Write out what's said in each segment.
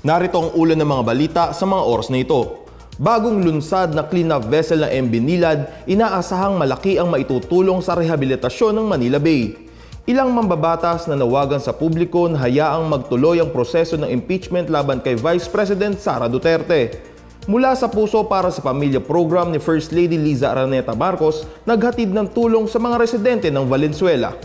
Narito ang ulan ng mga balita sa mga oras na ito. Bagong lunsad na cleanup vessel ng MV Nilad, inaasahang malaki ang maitutulong sa rehabilitasyon ng Manila Bay. Ilang mambabatas na nawagan sa publiko na hayaang magtuloy ang proseso ng impeachment laban kay Vice President Sara Duterte. Mula sa Puso para sa Pamilya program ni First Lady Liza Araneta Marcos, naghatid ng tulong sa mga residente ng Valenzuela.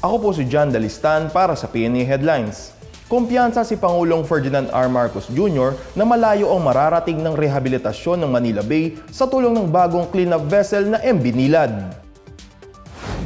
Ako po si John Dalistan para sa PNA Headlines. Kumpiyansa si Pangulong Ferdinand R. Marcos Jr. na malayo ang mararating ng rehabilitasyon ng Manila Bay sa tulong ng bagong cleanup vessel na MV Nilad.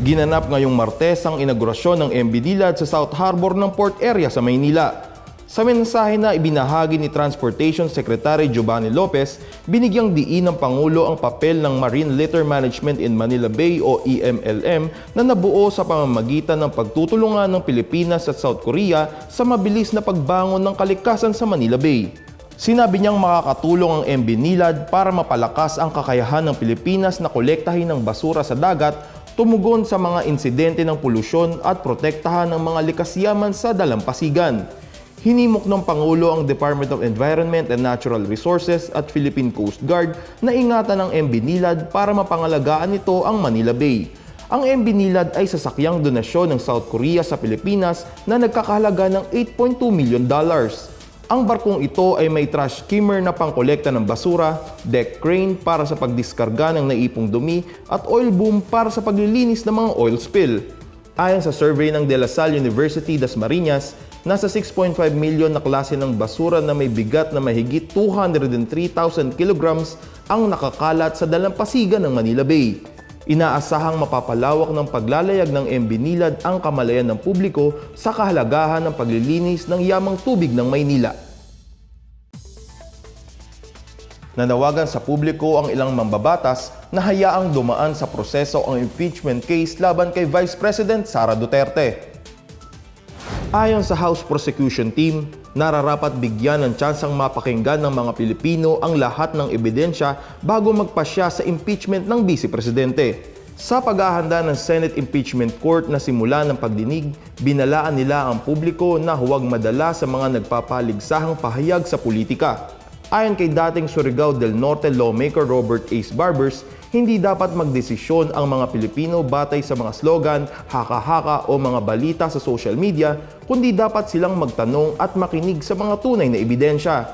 Ginanap ngayong Martes ang inaugurasyon ng MV Nilad sa South Harbor ng port area sa Maynila. Sa mensahe na ibinahagi ni Transportation Secretary Giovanni Lopez, binigyang diin ng Pangulo ang papel ng Marine Litter Management in Manila Bay o EMLM na nabuo sa pamamagitan ng pagtutulungan ng Pilipinas at South Korea sa mabilis na pagbangon ng kalikasan sa Manila Bay. Sinabi niyang makakatulong ang MV Nilad para mapalakas ang kakayahan ng Pilipinas na kolektahin ng basura sa dagat, tumugon sa mga insidente ng polusyon at protektahan ng mga likas yaman sa dalampasigan. Hinimok ng Pangulo ang Department of Environment and Natural Resources at Philippine Coast Guard na ingatan ang MV Nilad para mapangalagaan nito ang Manila Bay. Ang MV Nilad ay sasakyang donasyon ng South Korea sa Pilipinas na nagkakahalaga ng $8.2 million. Ang barkong ito ay may trash skimmer na pangkolekta ng basura, deck crane para sa pagdiskarga ng naipong dumi at oil boom para sa paglilinis ng mga oil spill. Ayon sa survey ng De La Salle University Dasmariñas, nasa 6.5 million na klase ng basura na may bigat na mahigit 203,000 kilograms ang nakakalat sa dalampasigan ng Manila Bay. Inaasahang mapapalawak ng paglalayag ng MV Nilad ang kamalayan ng publiko sa kahalagahan ng paglilinis ng yamang tubig ng Maynila. Nanawagan sa publiko ang ilang mambabatas na hayaang dumaan sa proseso ang impeachment case laban kay Vice President Sara Duterte. Ayon sa House Prosecution Team, nararapat bigyan ng tsansang mapakinggan ng mga Pilipino ang lahat ng ebidensya bago magpasya sa impeachment ng Vice Presidente. Sa paghahanda ng Senate Impeachment Court na simula ng pagdinig, binalaan nila ang publiko na huwag madala sa mga nagpapaligsahang pahayag sa politika. Ayon kay dating Surigao del Norte lawmaker Robert Ace Barbers, hindi dapat magdesisyon ang mga Pilipino batay sa mga slogan, haka-haka o mga balita sa social media, kundi dapat silang magtanong at makinig sa mga tunay na ebidensya.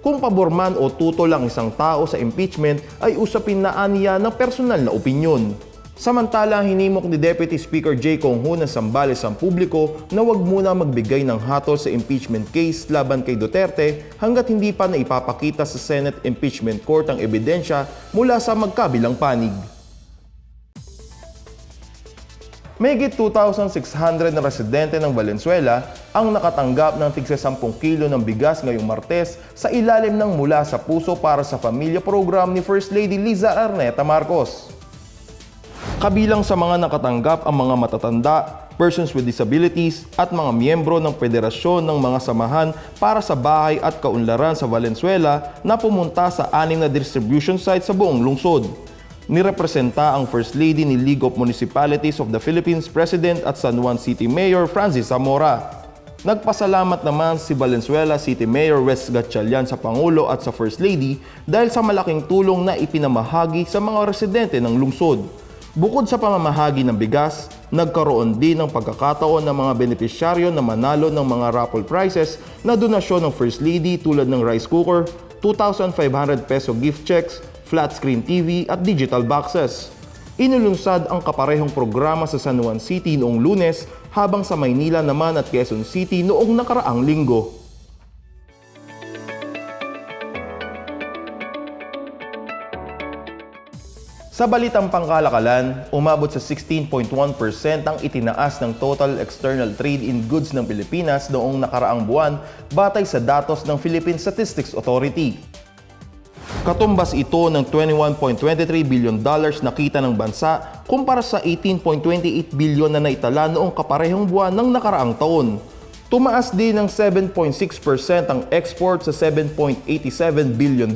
Kung pabor man o tutol ang isang tao sa impeachment ay usapin na aniya ng personal na opinyon. Samantala, hinimok ni Deputy Speaker Jay Kong Ho ng sambales ang publiko na huwag muna magbigay ng hatol sa impeachment case laban kay Duterte hanggat hindi pa naipapakita sa Senate Impeachment Court ang ebidensya mula sa magkabilang panig. Mahigit 2,600 na residente ng Valenzuela ang nakatanggap ng tig 10 kilo ng bigas ngayong Martes sa ilalim ng Mula sa Puso para sa Pamilya program ni First Lady Liza Araneta Marcos. Kabilang sa mga nakatanggap ang mga matatanda, persons with disabilities at mga miyembro ng Federasyon ng mga Samahan para sa Bahay at Kaunlaran sa Valenzuela na pumunta sa 6 na distribution sites sa buong lungsod. Nirepresenta ang First Lady ni League of Municipalities of the Philippines President at San Juan City Mayor Francis Zamora. Nagpasalamat naman si Valenzuela City Mayor Wes Gatchalian sa Pangulo at sa First Lady dahil sa malaking tulong na ipinamahagi sa mga residente ng lungsod. Bukod sa pamamahagi ng bigas, nagkaroon din ng pagkakataon ng mga benepisyaryo na manalo ng mga raffle prizes na donasyon ng First Lady tulad ng rice cooker, 2,500 peso gift checks, flat screen TV at digital boxes. Inulunsad ang kaparehong programa sa San Juan City noong Lunes habang sa Maynila naman at Quezon City noong nakaraang linggo. Sa balitang pangkalakalan, umabot sa 16.1% ang itinaas ng total external trade in goods ng Pilipinas noong nakaraang buwan batay sa datos ng Philippine Statistics Authority. Katumbas ito ng $21.23 billion na kita ng bansa kumpara sa 18.28 billion na naitala noong kaparehong buwan ng nakaraang taon. Tumaas din ng 7.6% ang export sa $7.87 billion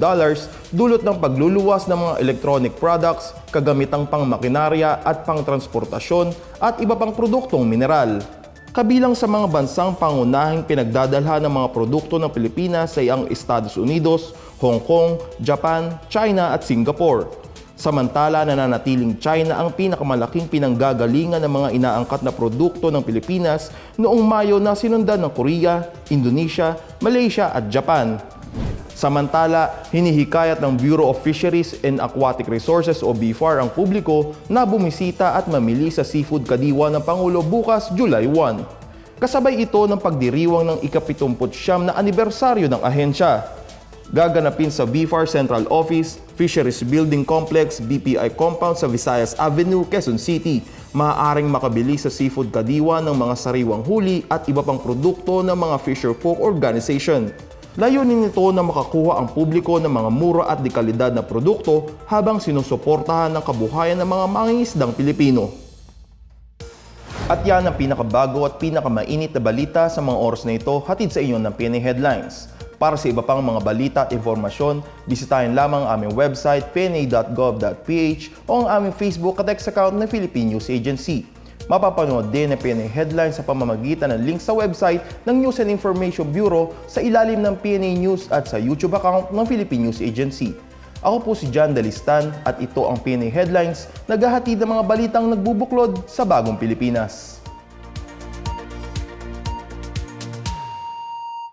dulot ng pagluluwas ng mga electronic products, kagamitang pangmakinarya at pangtransportasyon at iba pang produktong mineral. Kabilang sa mga bansang pangunahing pinagdadalhan ng mga produkto ng Pilipinas ay ang Estados Unidos, Hong Kong, Japan, China at Singapore. Samantala, nananatiling China ang pinakamalaking pinanggagalingan ng mga inaangkat na produkto ng Pilipinas noong Mayo na sinundan ng Korea, Indonesia, Malaysia at Japan. Samantala, hinihikayat ng Bureau of Fisheries and Aquatic Resources o BFAR ang publiko na bumisita at mamili sa seafood kadiwa ng Pangulo bukas July 1. Kasabay ito ng pagdiriwang ng ika-79 na anibersaryo ng ahensya. Gaganapin sa BFAR Central Office, Fisheries Building Complex, BPI Compound sa Visayas Avenue, Quezon City. Maaaring makabili sa seafood kadiwa ng mga sariwang huli at iba pang produkto ng mga fisherfolk organization. Layunin nito na makakuha ang publiko ng mga mura at dekalidad na produkto habang sinusuportahan ng kabuhayan ng mga mangingisdang Pilipino. At yan ang pinakabago at pinakamainit na balita sa mga oras na ito, hatid sa inyo ng PNA Headlines. Para sa iba pang mga balita at informasyon, bisitahin lamang ang aming website pna.gov.ph o ang aming Facebook at X account ng Philippine News Agency. Mapapanood din ang PNA Headlines sa pamamagitan ng link sa website ng News and Information Bureau sa ilalim ng PNA News at sa YouTube account ng Philippine News Agency. Ako po si John Dalistan at ito ang PNA Headlines, naghahatid ng mga balitang nagbubuklod sa bagong Pilipinas.